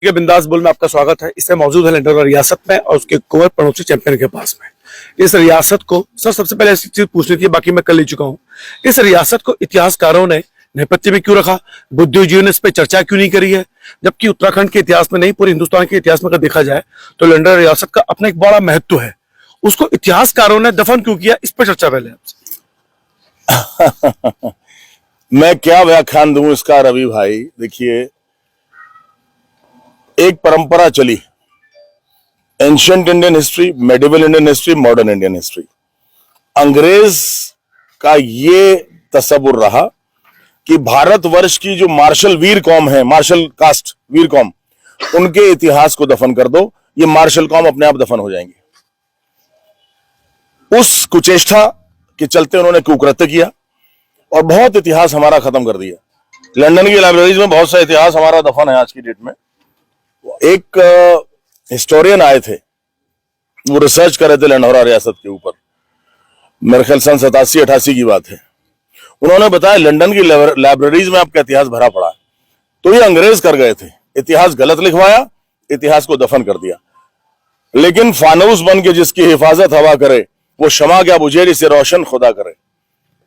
के बिंदास बुल में आपका स्वागत है। इसमें मौजूद है लंदन रियासत में और उसके कुंवर पड़ोसी चैंपियन के पास में। इस रियासत को सबसे पहले ऐसी चीज पूछनी थी, बाकी मैं कर ले चुका हूँ। इस रियासत को इतिहासकारों ने नेपथ्य में क्यों रखा, बुद्धिजीवियों ने इस पर चर्चा क्यों नहीं करी है, जबकि उत्तराखंड के इतिहास में नहीं पूरे हिंदुस्तान के इतिहास में अगर देखा जाए तो लंदन रियासत का अपना एक बड़ा महत्व है। उसको इतिहासकारों ने दफन क्यों किया, इस पर चर्चा पहले आपसे। मैं क्या व्याख्यान दूं इसका रवि भाई। देखिए, एक परंपरा चली, ancient Indian history, medieval Indian history, modern Indian history. अंग्रेज का ये तसव्वुर रहा कि भारतवर्ष की जो मार्शल वीर कौम है, मार्शल कास्ट वीर कौम, उनके इतिहास को दफन कर दो, ये मार्शल कौम अपने आप दफन हो जाएंगे। उस कुचेष्टा के चलते उन्होंने कुकृत्य किया और बहुत इतिहास हमारा खत्म कर दिया। लंदन की लाइब्रेरीज में बहुत सा इतिहास हमारा दफन है आज की डेट में। एक हिस्टोरियन आए थे, वो रिसर्च कर रहे थे लंढौरा रियासत के ऊपर, मेरे ख्याल सन 87-88 की बात है। उन्होंने बताया लंदन की लाइब्रेरीज में आपका इतिहास भरा पड़ा है। तो ये अंग्रेज कर गए थे, इतिहास गलत लिखवाया, इतिहास को दफन कर दिया। लेकिन फानूस बन के जिसकी हिफाजत हवा करे, वो शमा क्या बुझे जिसे रोशन खुदा करे।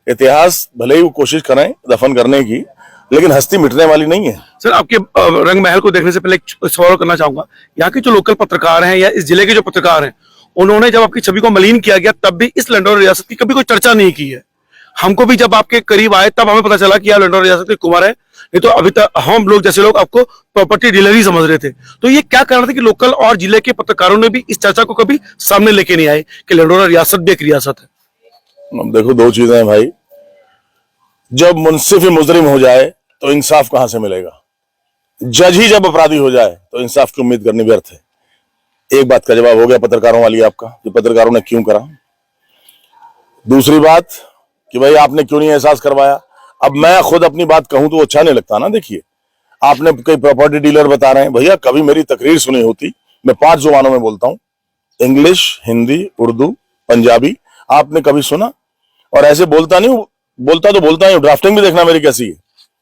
इतिहास भले ही वो कोशिश करें दफन करने की, लेकिन हस्ती मिटने वाली नहीं है। सर, आपके रंग महल को देखने से पहले एक सवाल करना चाहूंगा। यहाँ के जो लोकल पत्रकार हैं या इस जिले के जो पत्रकार हैं, उन्होंने जब आपकी छवि को मलिन किया गया तब भी इस लंढौरा रियासत की कभी कोई चर्चा नहीं की है। हमको भी जब आपके करीब आए तब हमें पता चला कि यह लंढौरा रियासत के कुंवर है, नहीं तो अभी तक हम लोग जैसे लोग आपको प्रॉपर्टी डीलर ही समझ रहे थे। तो ये क्या कारण था कि लोकल और जिले के पत्रकारों ने भी इस चर्चा को कभी सामने लेके नहीं आए कि लंढौरा रियासत भी एक रियासत है? देखो, दो चीजें हैं भाई। जब मुंसिफ ही मुजरिम हो जाए तो इंसाफ कहां से मिलेगा? जज ही जब अपराधी हो जाए तो इंसाफ की उम्मीद करनी व्यर्थ है। एक बात का जवाब हो गया पत्रकारों वाली आपका, कि पत्रकारों ने क्यों करा। दूसरी बात कि भाई आपने क्यों नहीं एहसास करवाया। अब मैं खुद अपनी बात कहूं तो अच्छा नहीं लगता ना। देखिए, आपने कई प्रॉपर्टी डीलर बता रहे हैं, भैया कभी मेरी तकरीर सुनी होती? मैं 5 जुबानों में बोलता हूं, इंग्लिश, हिंदी, उर्दू, पंजाबी। आपने कभी सुना? और ऐसे बोलता नहीं हूं, बोलता तो बोलता ही हूं। ड्राफ्टिंग भी देखना मेरी कैसी है,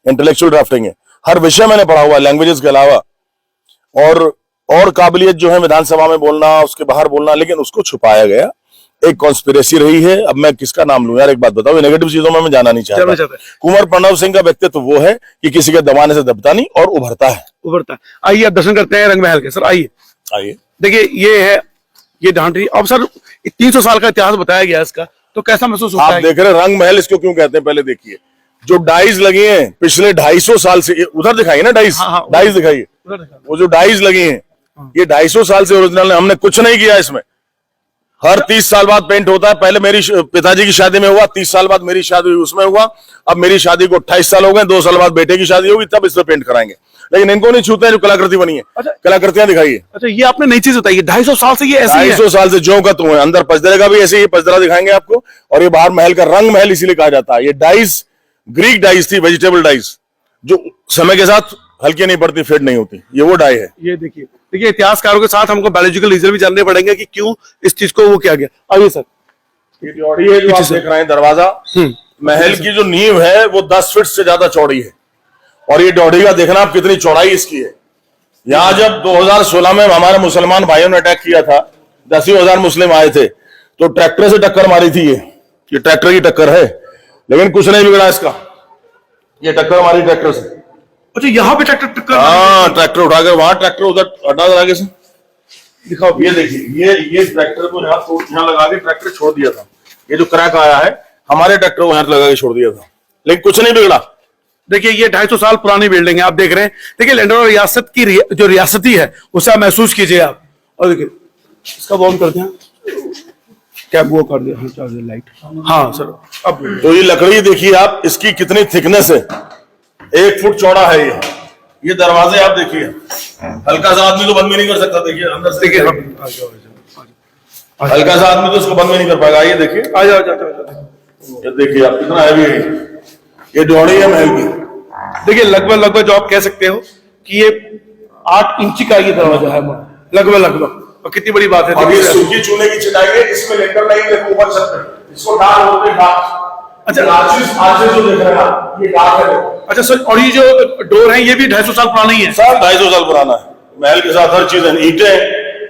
इंटेलेक्चुअल ड्राफ्टिंग है। हर विषय मैंने पढ़ा हुआ, लैंग्वेजेस के अलावा। और काबिलियत जो है विधानसभा में बोलना, उसके बाहर बोलना, लेकिन उसको छुपाया गया। एक कॉन्स्पिरेसी रही है। अब मैं किसका नाम लूं यार? एक बात बताओ, नेगेटिव चीजों में मैं जाना नहीं चाहता। कुंवर प्रणव सिंह का व्यक्तित्व वो है कि किसी के दबाने से दबता नहीं और उभरता है। आइए आप दर्शन करते हैं रंग महल के। सर आइए। देखिए, ये है, ये ढांढरी। अब सर 300 साल का इतिहास बताया गया इसका, तो कैसा महसूस होता है? आप देख रहे रंग महल इसको क्यों कहते हैं? पहले देखिए, जो डाइज लगी हैं पिछले 250 साल से, उधर दिखाइए ना डाइज। डाइज दिखाइए, वो जो डाइज लगी हैं, ये 250 साल से ओरिजिनल है। हमने कुछ नहीं किया इसमें। हर 30 साल बाद पेंट होता है। पहले मेरी पिताजी की शादी में हुआ, 30 साल बाद मेरी शादी हुई, उसमें हुआ। अब मेरी शादी को 28 साल हो गए, 2 साल बाद बेटे की शादी होगी, तब इस पे पेंट कराएंगे। लेकिन इनको नहीं छूते हैं जो कलाकृति बनी है। अच्छा, कलाकृतियां दिखाइए। अच्छा, ये आपने नई चीज बताई है। 250 साल से ये ऐसी है। 250 साल से ज्यों का त्यों है। अंदर पचदरे का भी ऐसे ही पचदरा दिखाएंगे आपको। और ये बाहर महल का रंग महल इसीलिए कहा जाता है। ये डाइस ग्रीक डाइस थी, वेजिटेबल डाइस, जो समय के साथ हल्की नहीं पड़ती, फेड नहीं होती। ये वो डाई है। ये देखिए, इतिहासकारों के साथ हमको बायोलॉजिकल रीजन भी जानने पड़ेंगे कि क्यों इस चीज को वो किया गया। आइए सर। ये चौड़ी है जो आप देख रहे हैं दरवाजा। महल की जो नींव है वो 10 फीट से ज्यादा चौड़ी है। और ये डोडी का देखना आप कितनी चौड़ाई इसकी है। यहां जब 2016 में हमारे मुसलमान भाइयों ने अटैक किया था, 10,000 मुस्लिम आए थे, तो ट्रैक्टर से टक्कर मारी थी। ये ट्रैक्टर की टक्कर है, लेकिन कुछ नहीं बिगड़ा इसका। ये टक्कर मारी ट्रैक्टर से। अच्छा, यहाँ पे ट्रैक्टर? हाँ, ट्रैक्टर उठाकर वहां, ट्रैक्टर उधर हटा दे आगे से। दिखाओ, ये देखिए, ये ट्रैक्टर को यहाँ लगा के ट्रैक्टर छोड़ दिया था। ये जो क्रैक आया है, हमारे ट्रैक्टर को यहाँ लगा के छोड़ दिया था, लेकिन कुछ नहीं बिगड़ा। देखिए, ये 250 साल पुरानी बिल्डिंग है, आप देख रहे हैं। देखिए, लंढौरा रियासत की जो रियासती है उसे आप महसूस कीजिए आप। और देखिए, इसका बॉन्ड कर दिया, क्या वो कर दिया, लाइट। हाँ सर, अब तो ये लकड़ी देखिए आप, इसकी कितनी थिकनेस है, 1 फुट चौड़ा है ये दरवाजे आप देखिए। हल्का सा आदमी तो बंद भी नहीं कर सकता। देखिए अंदर से, देखिए हल्का सा आदमी तो इसको बंद भी नहीं कर पाएगा। ये देखिए, आ जाओ। ये देखिए आप, कितना हैवी है ये डोरी है महल की। देखिए, लगभग जो आप कह सकते हो कि ये 8 इंची का ये दरवाजा है, लगभग। और कितनी बड़ी बात है। अब ये सूखी चूने की चटाई है, इसमें लेकर नहीं देखो ऊपर छत पे, इसको डाल बोलते हैं डाल। अच्छा, आज जो देख रहे हैं ये डाल है। अच्छा सर, और ये जो डोर है ये भी 250 साल पुराना ही है? सर 250 साल पुराना है। महल के साथ हर चीज है, ईंटें,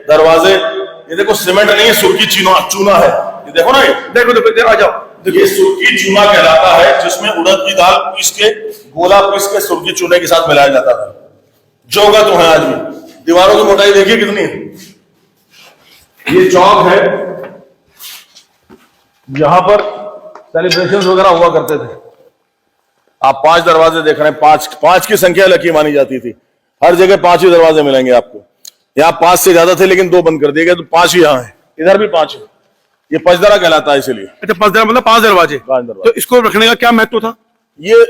दरवाजे। ये देखो सीमेंट नहीं है, सुर्खी चूना है। ये देखो ना, ये देखो आ जाओ। ये सुर्खी चूना कहलाता है, जिसमें उड़द की दाल पीस के, गोला पीस के सुर्खी चूने के साथ मिलाया जाता था। जोगा तो है आज भी। दीवारों की मोटाई देखिए कितनी है। ये चौक है, यहां पर सेलिब्रेशन वगैरह हुआ करते थे। आप 5 दरवाजे देख रहे हैं, पांच की संख्या लकी मानी जाती थी। हर जगह 5 ही दरवाजे मिलेंगे आपको। यहाँ 5 से ज्यादा थे, लेकिन 2 बंद कर दिए गए, तो 5 ही यहाँ है। इधर भी 5 है। ये पचदरा कहलाता है इसीलिए। अच्छा, 5 दरवाजे मतलब 5 दरवाजे। 5 दरवाजे। तो इसको रखने का क्या महत्व था? ये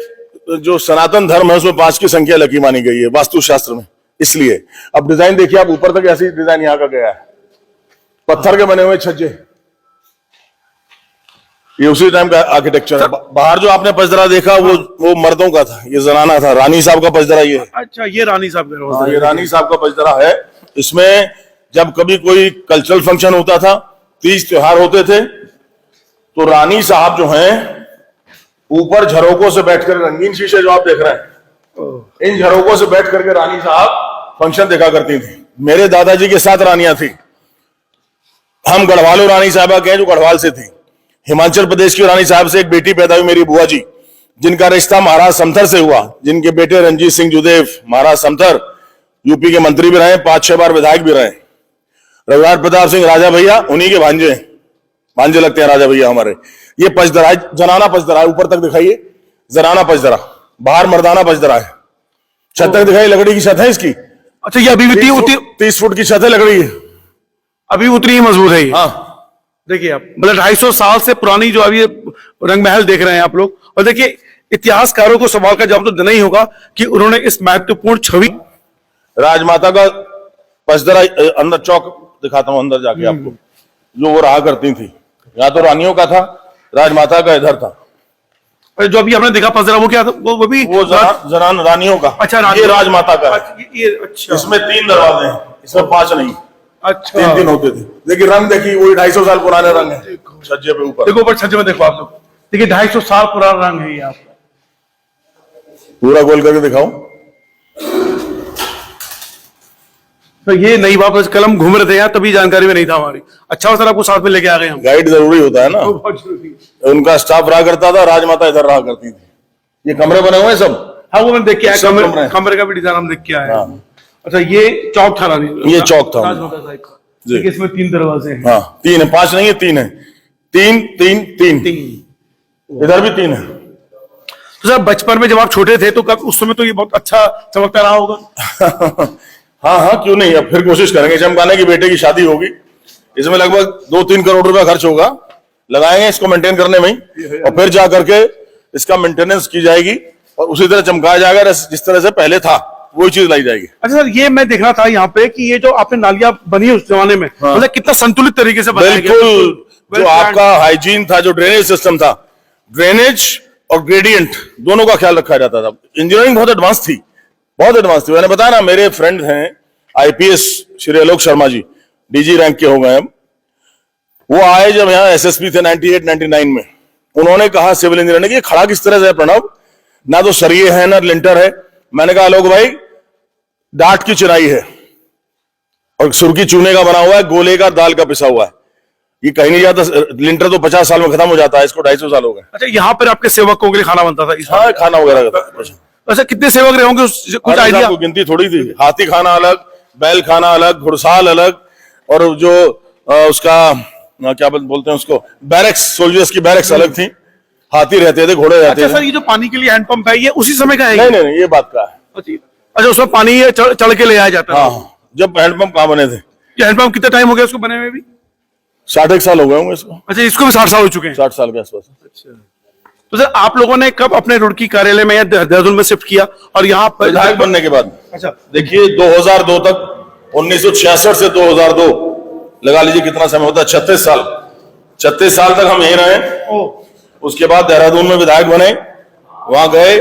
जो सनातन धर्म है उसमें 5 की संख्या लकी मानी गई है वास्तुशास्त्र में, इसलिए। अब डिजाइन देखिए आप, ऊपर तक ऐसी डिजाइन यहाँ का गया है, पत्थर के बने हुए छज्जे। ये उसी टाइम का आर्किटेक्चर है। बाहर जो आपने पचदरा देखा वो मर्दों का था, ये जनाना था। रानी साहब का पचदरा ये है। अच्छा, ये रानी साहब का दरवाजा। ये रानी साहब का पचदरा है। इसमें जब कभी कोई कल्चरल फंक्शन होता था, तीज त्योहार होते थे, तो रानी साहब जो हैं ऊपर झरोकों से बैठकर, रंगीन शीशे जो आप देख रहे हैं, इन झरोकों से बैठ करके रानी साहब फंक्शन देखा करती थी। मेरे दादाजी के साथ रानियां थी। हम गढ़वालो रानी साहबा के हैं, जो गढ़वाल से थी। हिमाचल प्रदेश की रानी साहब से एक बेटी पैदा हुई, मेरी बुआ जी, जिनका रिश्ता महाराज समथर से हुआ, जिनके बेटे रंजीत सिंह जुदेव महाराज समथर यूपी के मंत्री भी रहे, 5-6 बार विधायक भी रहे। रघुनाथ प्रताप सिंह राजा भैया उन्हीं के भांजे लगते हैं राजा भैया हमारे। ये पचदरा है, जनाना पचदरा है। ऊपर तक दिखाइए, जनाना पचदरा। बाहर मर्दाना पचदरा है। छत तक दिखाई, लकड़ी की छत है इसकी। अच्छा, ये अभी भी 30 फुट की छत है, लकड़ी की। अभी उतनी ही मजबूत है ये। हाँ, देखिए आप, मतलब 250 साल से पुरानी जो अभी रंग महल देख रहे हैं आप लोग। और देखिए, इतिहासकारों को सवाल का जवाब तो देना ही होगा कि उन्होंने इस महत्वपूर्ण छवि, राजमाता का पचदरा अंदर चौक दिखाता हूं, अंदर जाके आपको, जो वो रहा करती थी। यहाँ तो रानियों का था, राजमाता का इधर था। जो अभी आपने देखा पचदरा, वो क्या था? वो भी वो जनान रानियों का। अच्छा, ये राजमाता का है। अच्छा, इसमें 3 दरवाजे हैं, इसमें 5 नहीं। अच्छा, 3 होते थे। देखिए रंग, देखिए वही 250 साल पुराने रंग है छज्जे पे ऊपर। देखो ऊपर छज्जे में देखो आप लोग, देखिए 250 साल पुराना रंग है ये आपका। पूरा गोल करके दिखाओ। तो ये नई बात, कल हम घूम रहे थे यार, तभी जानकारी में नहीं था हमारी। अच्छा हो सर, आपको साथ में लेके आ गए हम। गाइड जरूरी होता है ना, बहुत जरूरी है। उनका स्टाफ रहा करता था, राजमाता इधर रहा करती थी। ये कमरे बने हुए हैं सब। हाँ, वो मैंने देख के आया, सब कमरे। कमरे का भी डिजाइन हम देख के आए। हाँ। अच्छा, ये चौक था रानी, ये चौक था। राजमाता साहिब का। जी। देखिए, इसमें 3 दरवाजे हैं। हाँ, 3 है, 5 नहीं है, 3 है। 3 इधर भी 3 है। तो सर, बचपन में जब आप छोटे थे तो कब, उस समय तो ये बहुत अच्छा चमकता रहा होगा। हाँ, क्यों नहीं। अब फिर कोशिश करेंगे चमकाने की। बेटे की शादी होगी, इसमें लगभग 2-3 करोड़ रुपया खर्च होगा, लगाएंगे इसको मेंटेन करने में ही, और फिर जा करके इसका मेंटेनेंस की जाएगी और उसी तरह चमकाया जाएगा जिस तरह से पहले था, वही चीज लाई जाएगी। अच्छा सर, ये मैं देखना था यहाँ पे कि ये जो आपने नालियां बनी उस जमाने में, हाँ। मतलब कितना संतुलित तरीके से बनाया गया। बिल्कुल, जो आपका हाइजीन था, जो ड्रेनेज सिस्टम था, ड्रेनेज और ग्रेडियंट दोनों का ख्याल रखा जाता था। इंजीनियरिंग बहुत एडवांस थी, बहुत एडवांस थी। मैंने बताया ना, मेरे फ्रेंड हैं IPS Shri Alok Sharma ji, DG rank के हो गए अब। वो आए जब यहाँ एसएसपी थे 98-99 में, उन्होंने कहा सिविल इंजीनियर ने कि खड़ा किस तरह से है प्रणव, ना तो सरिये है ना लिंटर है। मैंने कहा आलोक भाई, डाट की चिनाई है और सुर्खी चूने का बना हुआ है, गोले का दाल का पिसा हुआ है। ये कहीं नहीं जाता। लिंटर तो 50 साल में खत्म हो जाता है, इसको 250 साल हो गए। अच्छा, यहाँ पर आपके सेवकों के लिए खाना बनता था? हाँ, खाना वगैरह। अच्छा, कितने सेवक रहे होंगे? कुछ आइडिया? गिनती थोड़ी थी। हाथी खाना अलग, बैल खाना अलग, घुड़साल अलग, और जो उसका क्या बोलते हैं उसको, बैरक्स, सोल्जर्स की बैरक्स अलग थी। हाथी रहते थे, घोड़े रहते थे। अच्छा सर, ये जो पानी के लिए हैंडपंप है, ये उसी समय का है? नहीं, ये बात का है। अच्छा, उसमें पानी चढ़ के ले आया जाता है? हाँ, जब हैंडपंप कहाँ बने थे। ये हैंडपंप कितना टाइम हो गया उसको बने हुए? भी 60 साल हो गए होंगे इसको। अच्छा, इसको भी 60 साल हो चुके हैं? 60 साल के आसपास। अच्छा, तो सर आप लोगों ने कब अपने रुड़की कार्यालय में या देहरादून में शिफ्ट किया और यहाँ पर विधायक बनने के बाद? अच्छा, देखिए 2002 तक, 1966 से 2002 लगा लीजिए कितना समय होता है, 36 साल। 36 साल तक हम यहीं रहे। उसके बाद देहरादून में विधायक बने, वहां गए।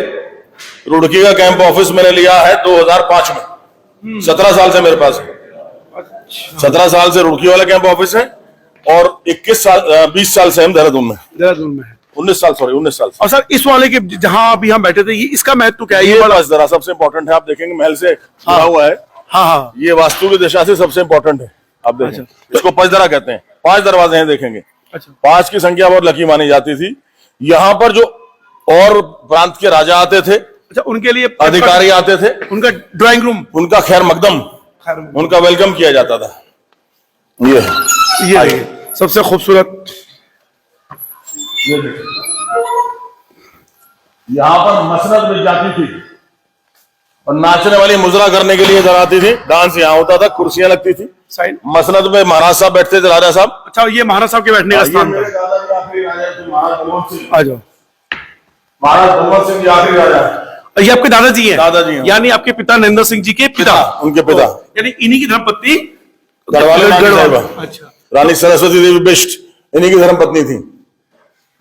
रुड़की का कैंप ऑफिस मैंने लिया है 2005 में। 17 साल से मेरे पास है। 17 साल से रुड़की वाला कैंप ऑफिस है, और 20 साल से हम देहरादून में है। 19 साल से। और सर, इस वाले के जहां अभी हम बैठे थे, ये इसका महत्व क्या है? ये बड़ा जरा सबसे इंपॉर्टेंट है, आप देखेंगे महल से जुड़ा हुआ है। हाँ हाँ। ये वास्तु की दिशा से सबसे इंपॉर्टेंट है। आप देखें, इसको पंचदरा कहते हैं। 5 दरवाजे हैं, देखेंगे। अच्छा। 5 की संख्या बहुत लकी मानी जाती थी। यहाँ पर जो और प्रांत के राजा आते थे, अच्छा, उनके लिए अधिकारी आते थे, उनका ड्राइंग रूम, उनका खैर मकदम, उनका वेलकम किया जाता था। ये ये सबसे खूबसूरत। यहाँ पर मसनद मिल जाती थी और नाचने वाली मुजरा करने के लिए इधर आती थी। डांस यहाँ होता था, कुर्सियां लगती थी साइड। मसनद में महाराज साहब बैठते थे, राजा साहब। अच्छा, ये महाराज साहब के बैठने का स्थान मेरे था। दादाजी आखिरी राजा थे, महाराज बलवंत सिंह। आ जाओ। महाराज बलवंत सिंह जी आखिरी राजा है। ये आपके दादाजी हैं? दादाजी हैं। यानी आपके पिता नरेंद्र सिंह जी के पिता, उनके पिता, यानी इन्हीं की धर्मपत्नी गढ़वाल रानी साहिबा, अच्छा, रानी सरस्वती देवी बिष्ट, इन्हीं की धर्मपत्नी थी।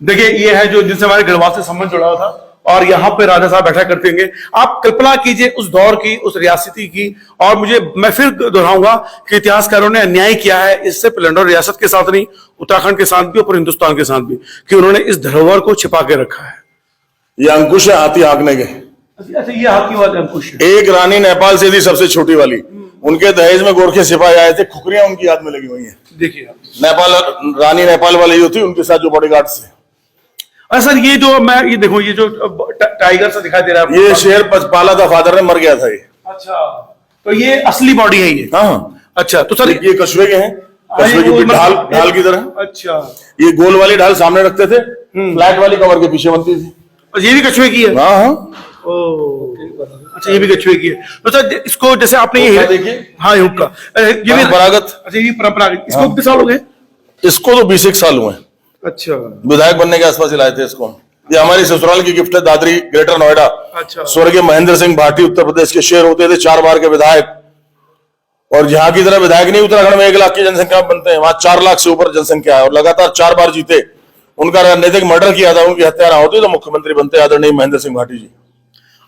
देखिए ये है जो जिनसे हमारे गढ़वाल से संबंध जुड़ा हुआ था, और यहाँ पे राजा साहब बैठा करते होंगे। आप कल्पना कीजिए उस दौर की, उस रियासती की। और मैं फिर दोहराऊंगा कि इतिहासकारों ने अन्याय किया है इससे पिलंडर रियासत के साथ नहीं, उत्तराखंड के साथ भी और हिंदुस्तान के साथ भी, कि उन्होंने इस धरोहर को छिपा के रखा है। ये अंकुश है हाथी हाँकने के। अच्छा, ये हाथ की बात अंकुश है। एक रानी नेपाल से थी, सबसे छोटी वाली। उनके दहेज में गोरखे सिपाही आए थे, खुकरियां उनकी याद में लगी हुई हैं। देखिए नेपाल रानी, नेपाल वाली जो थी, उनके साथ जो बॉडीगार्ड थे। सर ये जो ये देखो, ये जो टाइगर सा दिखाई दे रहा है, ये शेर पाला था, फादर ने, मर गया था ये। अच्छा, तो ये असली बॉडी है ये? हाँ। अच्छा, तो सर ये कछुए के हैं, कछुए की ढाल की तरह। अच्छा, ये गोल वाली ढाल सामने रखते थे, फ्लैट वाली कवर के पीछे बनती थी। और ये भी कछुए की है? हाँ हाँ। अच्छा, ये भी कछुए की है। तो सर इसको जैसे आपने ये देखिए, हाँ, ये हुक्का, ये भी परंपरागत। अच्छा, ये परंपरागत। इसको कितने साल हो गए? इसको तो 20 साल हुए। अच्छा, विधायक बनने के आसपास ही लाए थे इसको। ये हमारी ससुराल की गिफ्ट है, दादरी, ग्रेटर नोएडा। अच्छा। स्वर्गीय महेंद्र सिंह भाटी उत्तर प्रदेश के शेर होते थे, 4 बार के विधायक। और यहाँ की तरह विधायक नहीं, उत्तराखंड में 1 लाख की जनसंख्या बनते हैं, वहां 4 लाख से ऊपर जनसंख्या है, और लगातार 4 बार जीते। उनका राजनीतिक मर्डर किया था, उनकी हत्या ना होती तो मुख्यमंत्री बनते आदरणीय महेंद्र सिंह भाटी जी।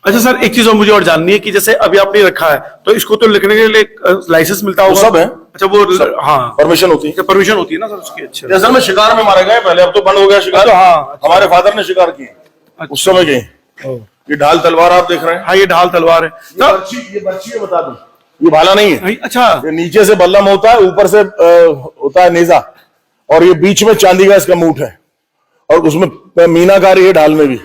अच्छा सर, एक चीज और मुझे और जाननी है कि जैसे अभी आपने रखा है, तो इसको तो लिखने के लिए लाइसेंस मिलता होगा? सब है। अच्छा, वो हाँ, परमिशन होती है। परमिशन होती है ना सर उसकी? अच्छा, जैसे में शिकार में मारे गए पहले, अब तो बंद हो गया शिकार। तो हाँ, हमारे फादर ने शिकार किए उस समय के। ये ढाल तलवार आप देख रहे हैं? हाँ, ये ढाल तलवार है। ये बर्छी है, बता दूं, ये भाला नहीं है। अच्छा, ये नीचे से बल्लम होता है, ऊपर से होता है नेजा, और ये बीच में चांदी का इसका मूठ है, और उसमें मीनाकारी है ढाल में भी।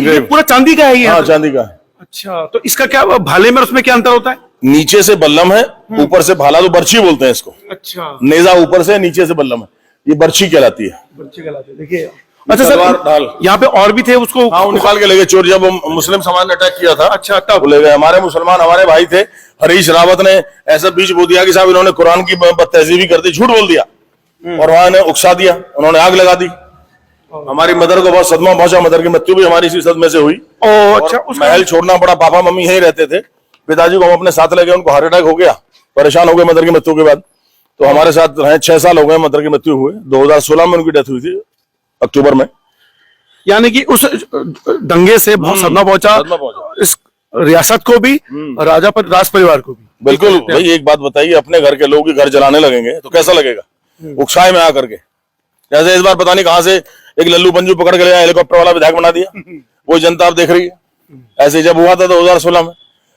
ये पूरा चांदी का है ये? हाँ, चांदी का है। अच्छा, तो इसका क्या भाले में उसमें क्या अंतर होता है? नीचे से बल्लम है, ऊपर से भाला, तो बर्छी बोलते हैं इसको। अच्छा, नेजा ऊपर से, नीचे से बल्लम है, ये बर्छी कहलाती है। बर्छी कहलाती है। देखिए, अच्छा सर, यहाँ पे और भी थे उसको? हाँ, निकाल के ले गए चोर, जब मुस्लिम समाज ने अटैक किया था। अच्छा, तब ले गए। हमारे मुसलमान हमारे भाई थे, हरीश रावत ने ऐसा बीच बो दिया कि साहब इन्होंने कुरान की तहजीबी कर दी, झूठ बोल दिया, और वहां ने उकसा दिया, उन्होंने आग लगा दी। हमारी मदर को बहुत सदमा पहुंचा, मदर की मृत्यु भी हमारी इसी सदमे से हुई। अच्छा, महल छोड़ना पड़ा, पापा मम्मी यहीं रहते थे। पिताजी को हम अपने साथ ले गए, उनको हार्ट अटैक हो गया, परेशान हो गए मदर की मृत्यु के बाद। तो हमारे साथ रहे, 6 साल हो गए मदर की मृत्यु हुए। 2016 में उनकी डेथ हुई थी, अक्टूबर में। यानी कि उस दंगे से बहुत सदमा पहुंचा इस रियासत को भी, राज परिवार को भी। बिल्कुल भाई, एक बात बताइए, अपने घर के लोग ही घर जलाने लगेंगे तो कैसा लगेगा उकसाए में आकर के। जैसे इस बार पता नहीं कहां से एक लल्लू पंजू पकड़ के लिया, हेलीकॉप्टर वाला विधायक बना दिया, वो जनता आप देख रही है। ऐसे जब हुआ था 2016 में,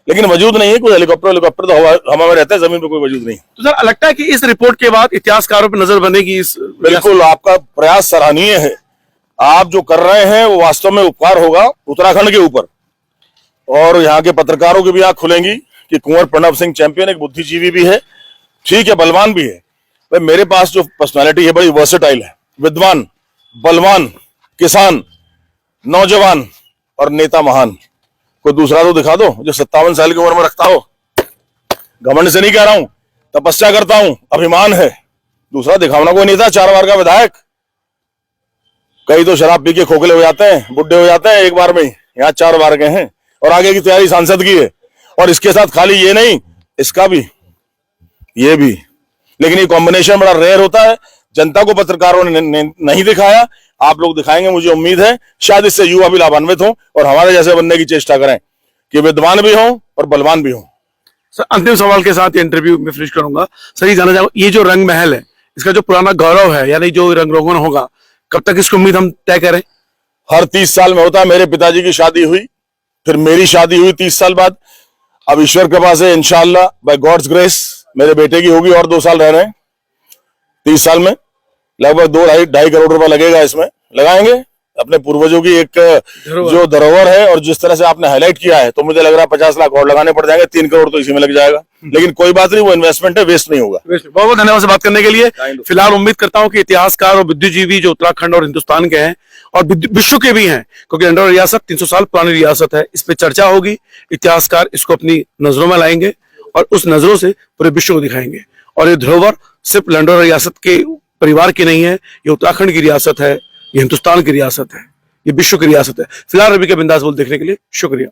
लेकिन वजूद नहीं है कोई हेलीकॉप्टर तो हवा में रहता है, जमीन पर कोई वजूद नहीं। तो सर लगता है कि इस रिपोर्ट के बाद इतिहासकारों पर नजर बनेगी इस? बिल्कुल, आपका प्रयास सराहनीय है। आप जो कर रहे हैं वो वास्तव में उपकार होगा उत्तराखंड के ऊपर, और यहाँ के पत्रकारों की भी आंख खुलेंगी कि कुंवर प्रणब सिंह चैंपियन एक बुद्धिजीवी भी है, ठीक है, बलवान भी है। भाई मेरे पास जो पर्सनालिटी है बड़ी वर्सेटाइल है, विद्वान, बलवान, किसान, नौजवान और नेता महान। कोई दूसरा तो दिखा दो जो 57 साल की उम्र में रखता हो। घमंड से नहीं कह रहा हूं, तपस्या करता हूं, अभिमान है। दूसरा दिखावना कोई नहीं था, 4 बार का विधायक। कई तो शराब पी के खोखले हो जाते हैं, बुढ़े हो जाते हैं एक बार में, यहाँ 4 बार के हैं, और आगे की तैयारी सांसद की है। और इसके साथ खाली ये नहीं, इसका भी, ये भी। लेकिन ये कॉम्बिनेशन बड़ा रेयर होता है, जनता को पत्रकारों ने नहीं दिखाया। आप लोग दिखाएंगे, मुझे उम्मीद है। शायद इससे युवा भी लाभान्वित हों और हमारे जैसे बनने की चेष्टा करें कि विद्वान भी हों और बलवान भी हों। सर अंतिम सवाल के साथ इंटरव्यू में फिनिश करूंगा। सर ये जानना चाहूंगा, ये जो रंग महल है, इसका जो पुराना गौरव है, यानी जो रंग रोगन होगा, कब तक इसकी उम्मीद हम तय करें? हर 30 साल में होता है। मेरे पिताजी की शादी हुई, फिर मेरी शादी हुई 30 साल बाद। अब ईश्वर कृपा से इंशाल्लाह बाय गॉड्स ग्रेस मेरे बेटे की होगी और 2 साल रह रहे हैं। 30 साल में लगभग 2-2.5 करोड़ रुपए लगेगा, इसमें लगाएंगे अपने पूर्वजों की एक जो धरोहर है। और जिस तरह से आपने हाईलाइट किया है तो मुझे लग रहा है 50 लाख और लगाने पड़ जाएंगे, 3 करोड़ तो इसी में लग जाएगा। लेकिन कोई बात नहीं, वो इन्वेस्टमेंट है, वेस्ट नहीं होगा। बहुत बहुत धन्यवाद से बात करने के लिए। फिलहाल उम्मीद करता हूं कि इतिहासकार और बुद्धिजीवी जो उत्तराखंड और हिंदुस्तान के हैं और विश्व के भी हैं, क्योंकि लंडौर रियासत 300 साल पुरानी रियासत है, इस पे चर्चा होगी, इतिहासकार इसको अपनी नजरों में लाएंगे और उस नजरों से पूरे विश्व को दिखाएंगे। और ये धरोहर सिर्फ लंडौर रियासत के परिवार की नहीं है, ये उत्तराखंड की रियासत है, ये हिंदुस्तान की रियासत है, ये विश्व की रियासत है। फिलहाल रवि के बिंदास बोल देखने के लिए शुक्रिया।